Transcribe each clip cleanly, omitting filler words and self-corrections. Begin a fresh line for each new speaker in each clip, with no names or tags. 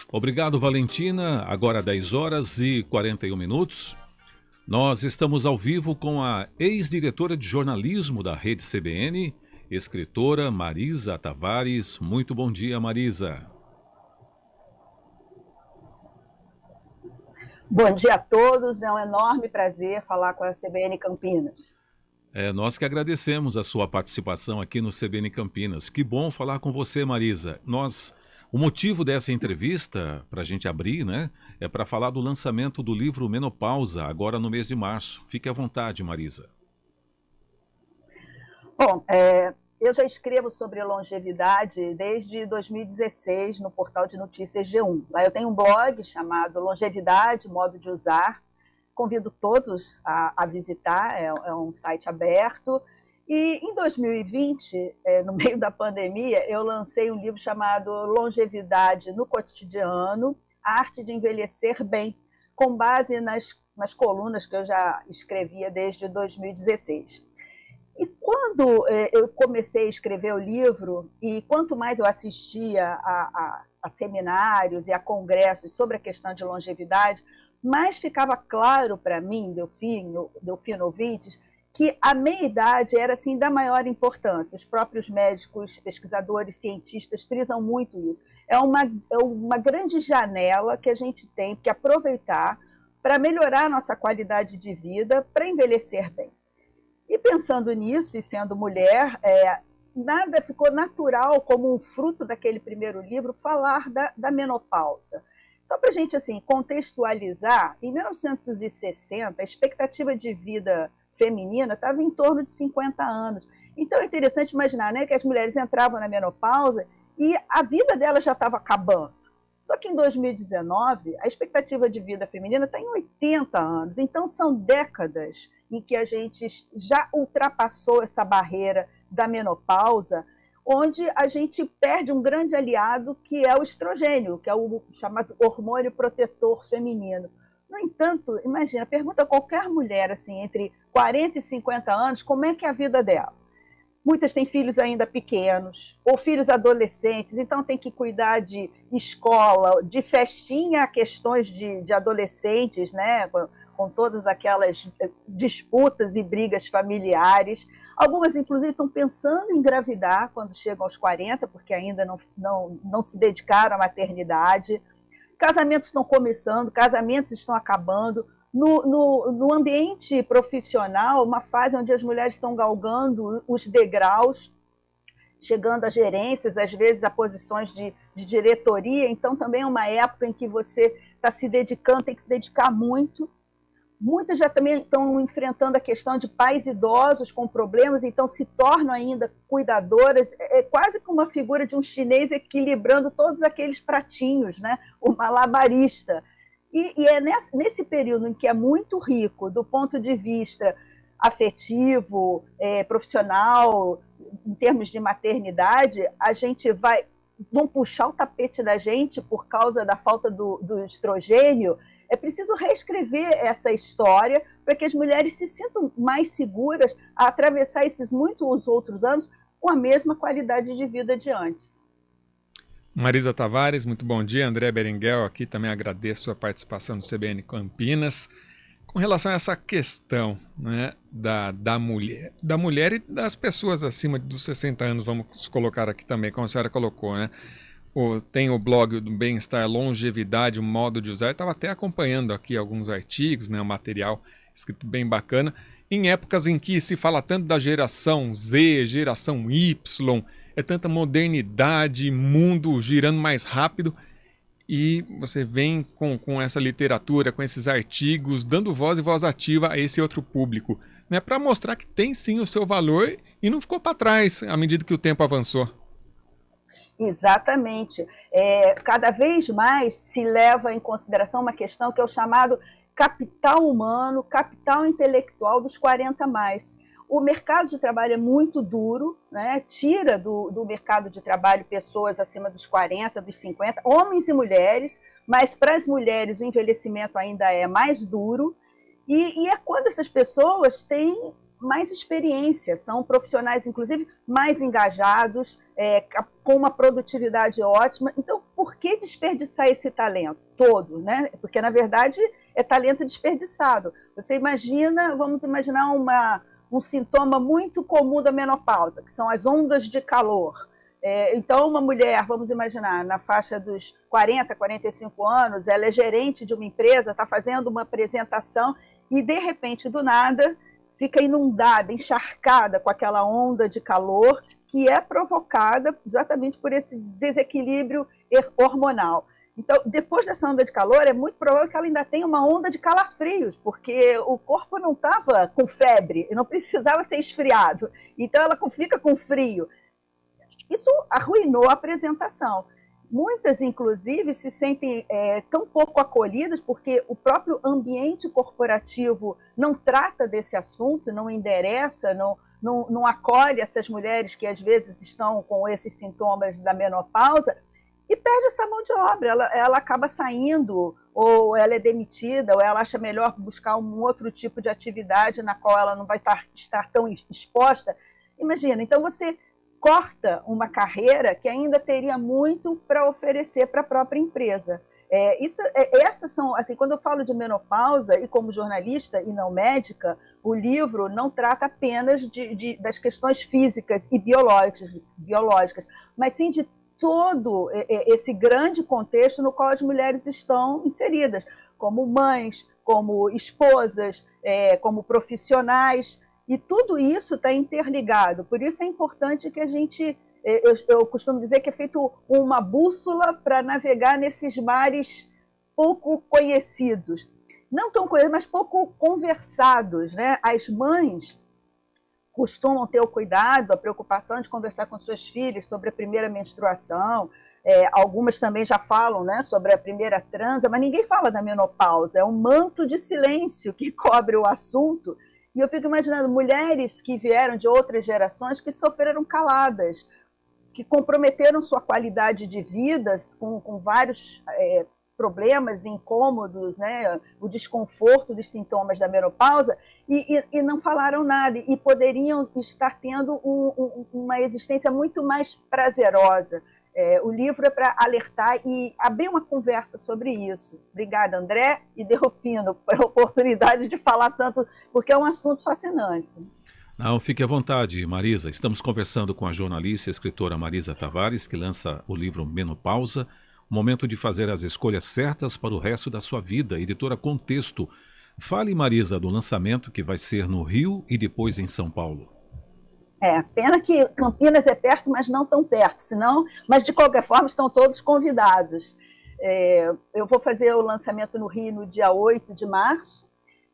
Obrigado, Valentina. Agora 10 horas e 41 minutos. Nós estamos ao vivo com a ex-diretora de jornalismo da Rede CBN, escritora Marisa Tavares. Muito bom dia, Marisa.
Bom dia a todos, é um enorme prazer falar com a CBN Campinas.
Nós que agradecemos a sua participação aqui no CBN Campinas. Que bom falar com você, Marisa. O motivo dessa entrevista, para a gente abrir, né, é para falar do lançamento do livro Menopausa, agora no mês de março. Fique à vontade, Marisa.
Bom, eu já escrevo sobre longevidade desde 2016 no portal de notícias G1. Lá eu tenho um blog chamado Longevidade, Modo de Usar. Convido todos a visitar, é um site aberto. E em 2020, no meio da pandemia, eu lancei um livro chamado Longevidade no Cotidiano, a Arte de Envelhecer Bem, com base nas colunas que eu já escrevia desde 2016. E quando eu comecei a escrever o livro, e quanto mais eu assistia a seminários e a congressos sobre a questão de longevidade, mais ficava claro para mim, Delfino ouvintes, que a meia-idade era assim, da maior importância. Os próprios médicos, pesquisadores, cientistas frisam muito isso. É uma grande janela que a gente tem que aproveitar para melhorar a nossa qualidade de vida, para envelhecer bem. E pensando nisso, e sendo mulher, nada ficou natural, como um fruto daquele primeiro livro, falar da menopausa. Só para a gente assim, contextualizar, em 1960, a expectativa de vida feminina estava em torno de 50 anos. Então é interessante imaginar, né, que as mulheres entravam na menopausa e a vida delas já estava acabando. Só que em 2019, a expectativa de vida feminina está em 80 anos. Então são décadas em que a gente já ultrapassou essa barreira da menopausa, onde a gente perde um grande aliado, que é o estrogênio, que é o chamado hormônio protetor feminino. No entanto, imagina, pergunta a qualquer mulher assim, entre 40 e 50 anos, como é que é a vida dela. Muitas têm filhos ainda pequenos, ou filhos adolescentes, então tem que cuidar de escola, de festinha, questões de adolescentes, né, com todas aquelas disputas e brigas familiares. Algumas, inclusive, estão pensando em engravidar quando chegam aos 40, porque ainda não se dedicaram à maternidade. Casamentos estão começando, casamentos estão acabando. No ambiente profissional, uma fase onde as mulheres estão galgando os degraus, chegando a gerências, às vezes a posições de diretoria. Então, também é uma época em que você está se dedicando, tem que se dedicar muito. Muitas já também estão enfrentando a questão de pais idosos com problemas, então se tornam ainda cuidadoras. É quase como uma figura de um chinês equilibrando todos aqueles pratinhos, né? O malabarista. E é nesse período em que é muito rico do ponto de vista afetivo, profissional, em termos de maternidade, a gente vão puxar o tapete da gente por causa da falta do estrogênio. É preciso reescrever essa história para que as mulheres se sintam mais seguras a atravessar esses muitos outros anos com a mesma qualidade de vida de antes.
Marisa Tavares, muito bom dia. André Berenguel aqui, também agradeço a participação no CBN Campinas. Com relação a essa questão, né, da mulher e das pessoas acima dos 60 anos, vamos colocar aqui também, como a senhora colocou, né? Tem o blog do Bem-Estar Longevidade, o Modo de Usar. Eu estava até acompanhando aqui alguns artigos, né, um material escrito bem bacana, em épocas em que se fala tanto da geração Z, geração Y, é tanta modernidade, mundo girando mais rápido, e você vem com essa literatura, com esses artigos, dando voz e voz ativa a esse outro público, né, para mostrar que tem sim o seu valor e não ficou para trás à medida que o tempo avançou.
Exatamente. Cada vez mais se leva em consideração uma questão que é o chamado capital humano, capital intelectual dos 40 mais. O mercado de trabalho é muito duro, né? Tira do mercado de trabalho pessoas acima dos 40, dos 50, homens e mulheres, mas para as mulheres o envelhecimento ainda é mais duro, e é quando essas pessoas têm mais experiência, são profissionais, inclusive, mais engajados, com uma produtividade ótima. Então, por que desperdiçar esse talento todo, né? Porque, na verdade, é talento desperdiçado. Você imagina, vamos imaginar um sintoma muito comum da menopausa, que são as ondas de calor. Então, uma mulher, vamos imaginar, na faixa dos 40, 45 anos, ela é gerente de uma empresa, está fazendo uma apresentação e, de repente, do nada, fica inundada, encharcada com aquela onda de calor que é provocada exatamente por esse desequilíbrio hormonal. Então, depois dessa onda de calor, é muito provável que ela ainda tenha uma onda de calafrios, porque o corpo não estava com febre, não precisava ser esfriado. Então, ela fica com frio. Isso arruinou a apresentação. Muitas, inclusive, se sentem tão pouco acolhidas porque o próprio ambiente corporativo não trata desse assunto, não endereça, não acolhe essas mulheres que, às vezes, estão com esses sintomas da menopausa e perde essa mão de obra. Ela acaba saindo, ou ela é demitida, ou ela acha melhor buscar um outro tipo de atividade na qual ela não vai estar tão exposta. Imagina, então você corta uma carreira que ainda teria muito para oferecer para a própria empresa. Essas são, assim, quando eu falo de menopausa, e como jornalista e não médica, o livro não trata apenas das questões físicas e biológicas, mas sim de todo esse grande contexto no qual as mulheres estão inseridas, como mães, como esposas, como profissionais. E tudo isso está interligado. Por isso é importante que a gente, eu costumo dizer que é feito uma bússola para navegar nesses mares pouco conhecidos. Não tão conhecidos, mas pouco conversados, né? As mães costumam ter o cuidado, a preocupação de conversar com suas filhas sobre a primeira menstruação. Algumas também já falam, né, sobre a primeira transa, mas ninguém fala da menopausa. É um manto de silêncio que cobre o assunto. E eu fico imaginando mulheres que vieram de outras gerações que sofreram caladas, que comprometeram sua qualidade de vida com vários problemas, incômodos, né? O desconforto dos sintomas da menopausa, e não falaram nada, e poderiam estar tendo uma existência muito mais prazerosa. O livro é para alertar e abrir uma conversa sobre isso. Obrigada, André e Delfino, pela oportunidade de falar tanto, porque é um assunto fascinante.
Não, fique à vontade, Marisa. Estamos conversando com a jornalista e escritora Marisa Tavares, que lança o livro Menopausa, o momento de fazer as escolhas certas para o resto da sua vida, editora Contexto. Fale, Marisa, do lançamento que vai ser no Rio e depois em São Paulo.
Pena que Campinas é perto, mas não tão perto, mas de qualquer forma estão todos convidados. Eu vou fazer o lançamento no Rio no dia 8 de março,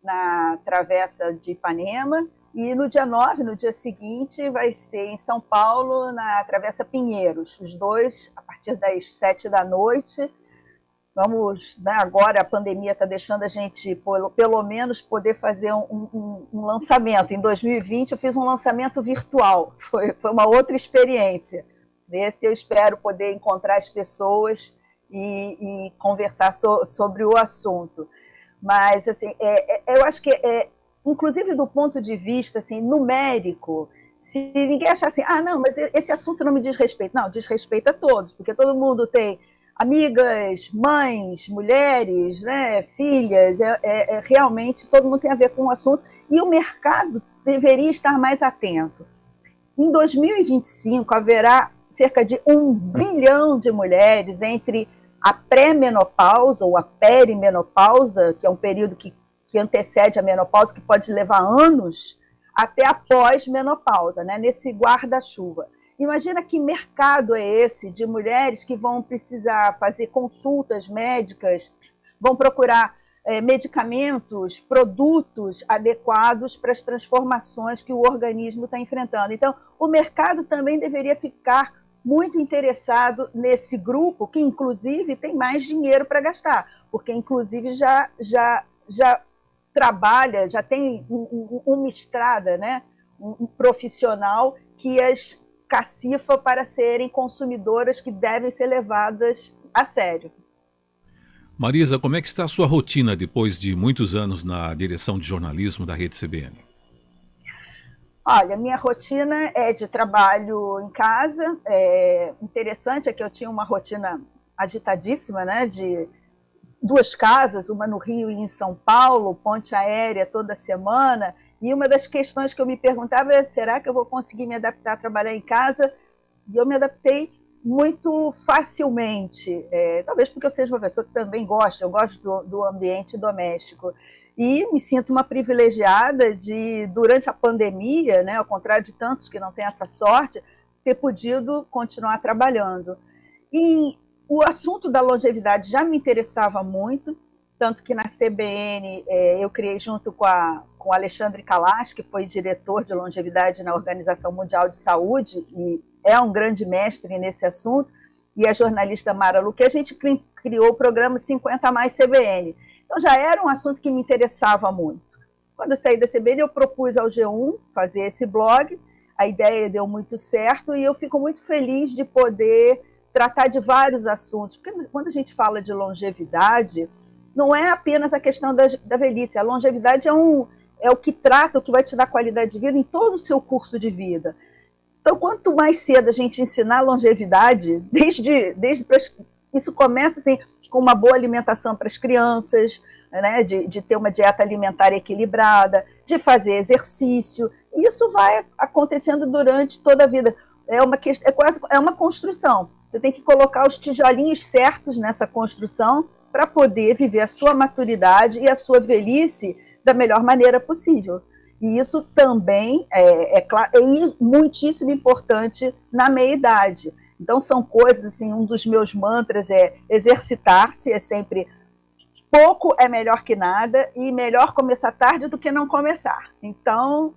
na Travessa de Ipanema, e no dia 9, no dia seguinte, vai ser em São Paulo, na Travessa Pinheiros, os dois a partir das 7 da noite. Vamos, né, agora a pandemia está deixando a gente, pelo menos, poder fazer um lançamento. Em 2020, eu fiz um lançamento virtual, foi uma outra experiência. Nesse, eu espero poder encontrar as pessoas e conversar sobre o assunto. Mas, assim, eu acho que, inclusive do ponto de vista assim, numérico, se ninguém achar assim, não, mas esse assunto não me diz respeito. Não, diz respeito a todos, porque todo mundo tem amigas, mães, mulheres, né, filhas, realmente todo mundo tem a ver com o assunto e o mercado deveria estar mais atento. Em 2025 haverá cerca de 1 bilhão de mulheres entre a pré-menopausa ou a perimenopausa, que é um período que antecede a menopausa, que pode levar anos, até a pós-menopausa, né, nesse guarda-chuva. Imagina que mercado é esse de mulheres que vão precisar fazer consultas médicas, vão procurar medicamentos, produtos adequados para as transformações que o organismo está enfrentando. Então, o mercado também deveria ficar muito interessado nesse grupo, que inclusive tem mais dinheiro para gastar, porque inclusive já trabalha, já tem uma estrada, né? Um profissional que as cacifa para serem consumidoras que devem ser levadas a sério.
Marisa, como é que está a sua rotina depois de muitos anos na direção de jornalismo da Rede CBN?
Olha, minha rotina é de trabalho em casa. Interessante é que eu tinha uma rotina agitadíssima, né? De 2 casas, uma no Rio e em São Paulo, ponte aérea toda semana. E uma das questões que eu me perguntava é: será que eu vou conseguir me adaptar a trabalhar em casa? E eu me adaptei muito facilmente, talvez porque eu seja uma pessoa que também gosta, eu gosto do ambiente doméstico. E me sinto uma privilegiada de, durante a pandemia, né, ao contrário de tantos que não têm essa sorte, ter podido continuar trabalhando. E o assunto da longevidade já me interessava muito, tanto que na CBN eu criei junto com o Alexandre Kalash, que foi diretor de longevidade na Organização Mundial de Saúde e é um grande mestre nesse assunto, e a jornalista Mara Luque, a gente criou o programa 50 Mais CBN. Então já era um assunto que me interessava muito. Quando eu saí da CBN, eu propus ao G1 fazer esse blog, a ideia deu muito certo e eu fico muito feliz de poder tratar de vários assuntos, porque quando a gente fala de longevidade, não é apenas a questão da velhice, a longevidade é o que trata, o que vai te dar qualidade de vida em todo o seu curso de vida. Então, quanto mais cedo a gente ensinar a longevidade, isso começa assim, com uma boa alimentação para as crianças, né, de ter uma dieta alimentar equilibrada, de fazer exercício, e isso vai acontecendo durante toda a vida. É uma construção. Você tem que colocar os tijolinhos certos nessa construção para poder viver a sua maturidade e a sua velhice da melhor maneira possível. E isso também é muitíssimo importante na meia-idade. Então, são coisas, assim, um dos meus mantras é exercitar-se, é sempre pouco é melhor que nada e melhor começar tarde do que não começar. Então,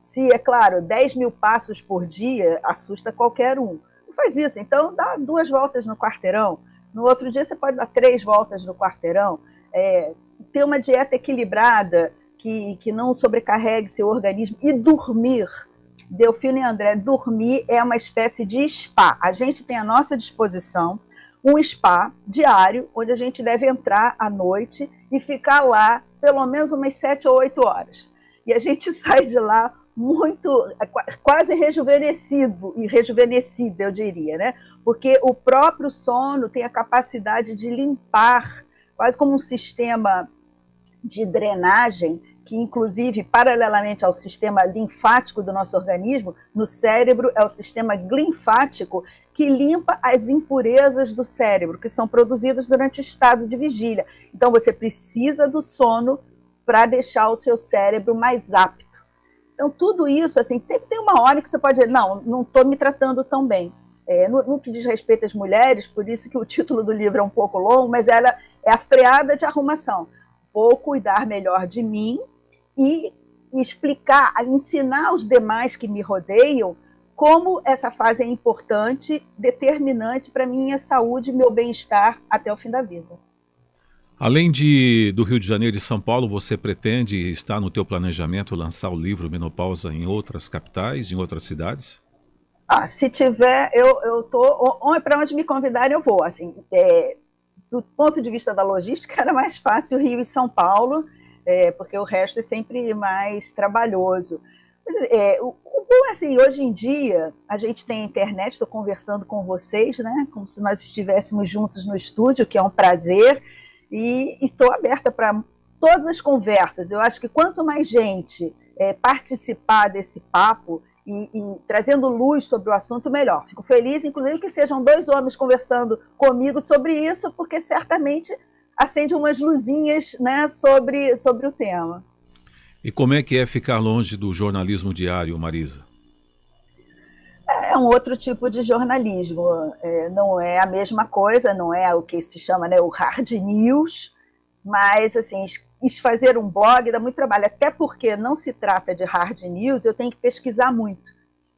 se, é claro, 10 mil passos por dia assusta qualquer um. Não faz isso, então dá 2 voltas no quarteirão. No outro dia você pode dar 3 voltas no quarteirão. Ter uma dieta equilibrada, que não sobrecarregue seu organismo, e dormir. Delfino e André, dormir é uma espécie de spa. A gente tem à nossa disposição um spa diário, onde a gente deve entrar à noite e ficar lá pelo menos umas 7 ou 8 horas. E a gente sai de lá quase rejuvenescido, e rejuvenescida, eu diria, né? Porque o próprio sono tem a capacidade de limpar, quase como um sistema de drenagem, que inclusive, paralelamente ao sistema linfático do nosso organismo, no cérebro é o sistema glinfático que limpa as impurezas do cérebro, que são produzidas durante o estado de vigília. Então, você precisa do sono para deixar o seu cérebro mais apto. Então, tudo isso, assim, sempre tem uma hora que você pode dizer, não estou me tratando tão bem. No que diz respeito às mulheres, por isso que o título do livro é um pouco longo, mas ela é a freada de arrumação. Vou cuidar melhor de mim e explicar, ensinar os demais que me rodeiam como essa fase é importante, determinante para a minha saúde e meu bem-estar até o fim da vida.
Além do Rio de Janeiro e São Paulo, você pretende, está no teu planejamento, lançar o livro Menopausa em outras capitais, em outras cidades?
Se tiver, eu estou... Para onde me convidarem, eu vou. Assim, do ponto de vista da logística, era mais fácil Rio e São Paulo, porque o resto é sempre mais trabalhoso. Mas, o bom é assim, hoje em dia, a gente tem a internet, estou conversando com vocês, né, como se nós estivéssemos juntos no estúdio, que é um prazer, e estou aberta para todas as conversas. Eu acho que quanto mais gente participar desse papo, e trazendo luz sobre o assunto, melhor. Fico feliz, inclusive, que sejam 2 homens conversando comigo sobre isso, porque certamente acende umas luzinhas, né, sobre o tema.
E como é que é ficar longe do jornalismo diário, Marisa?
É um outro tipo de jornalismo, não é a mesma coisa, não é o que se chama, né, o hard news, mas, assim, fazer um blog dá muito trabalho, até porque não se trata de hard news, eu tenho que pesquisar muito.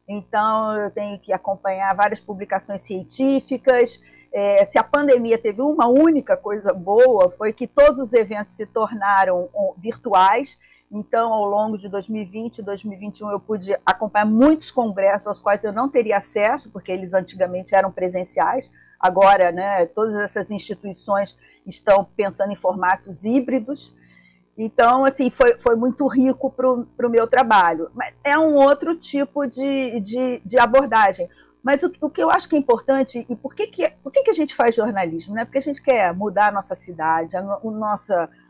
Então, eu tenho que acompanhar várias publicações científicas. Se a pandemia teve uma única coisa boa, foi que todos os eventos se tornaram virtuais. Então, ao longo de 2020 e 2021, eu pude acompanhar muitos congressos aos quais eu não teria acesso, porque eles antigamente eram presenciais. Agora, né, todas essas instituições estão pensando em formatos híbridos. Então, assim, foi muito rico para o meu trabalho. Mas é um outro tipo de abordagem. Mas o que eu acho que é importante, e por que a gente faz jornalismo? Né? Porque a gente quer mudar a nossa cidade,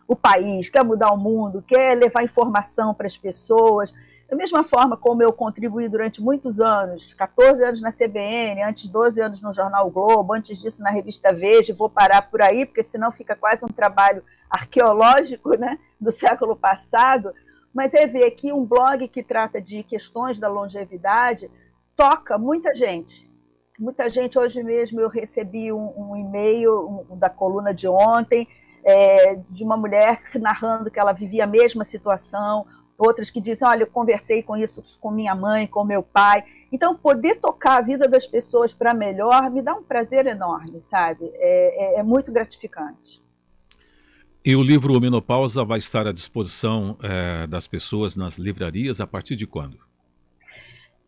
o país, quer mudar o mundo, quer levar informação para as pessoas. Da mesma forma como eu contribuí durante muitos anos, 14 anos na CBN, antes 12 anos no Jornal o Globo, antes disso na revista Veja, vou parar por aí, porque senão fica quase um trabalho arqueológico, né, do século passado, mas é ver que um blog que trata de questões da longevidade toca muita gente. Muita gente. Hoje mesmo eu recebi um e-mail da coluna de ontem, de uma mulher narrando que ela vivia a mesma situação, outras que dizem, olha, eu conversei com isso com minha mãe, com meu pai. Então, poder tocar a vida das pessoas para melhor me dá um prazer enorme, sabe? É muito gratificante.
E o livro Menopausa vai estar à disposição das pessoas nas livrarias a partir de quando?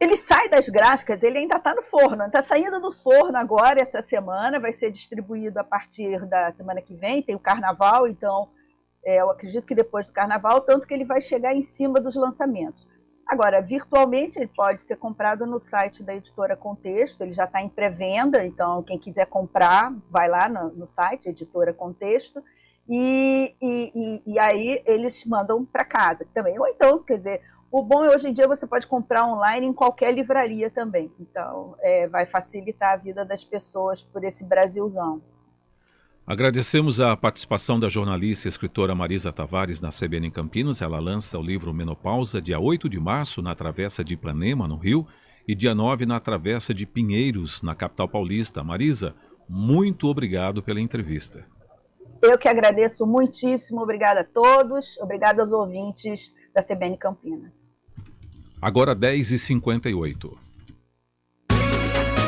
Ele sai das gráficas, ele ainda está no forno, está saindo do forno agora, essa semana, vai ser distribuído a partir da semana que vem, tem o carnaval, então eu acredito que depois do carnaval, tanto que ele vai chegar em cima dos lançamentos. Agora, virtualmente, ele pode ser comprado no site da Editora Contexto, ele já está em pré-venda, então quem quiser comprar, vai lá no site, Editora Contexto, e aí eles mandam para casa também. Ou então, quer dizer, o bom é hoje em dia você pode comprar online em qualquer livraria também. Então, vai facilitar a vida das pessoas por esse Brasilzão.
Agradecemos a participação da jornalista e escritora Marisa Tavares na CBN em Campinas. Ela lança o livro Menopausa dia 8 de março na Travessa de Ipanema, no Rio, e dia 9 na Travessa de Pinheiros, na capital paulista. Marisa, muito obrigado pela entrevista.
Eu que agradeço muitíssimo. Obrigada a todos. Obrigada aos ouvintes da CBN Campinas.
Agora 10h58.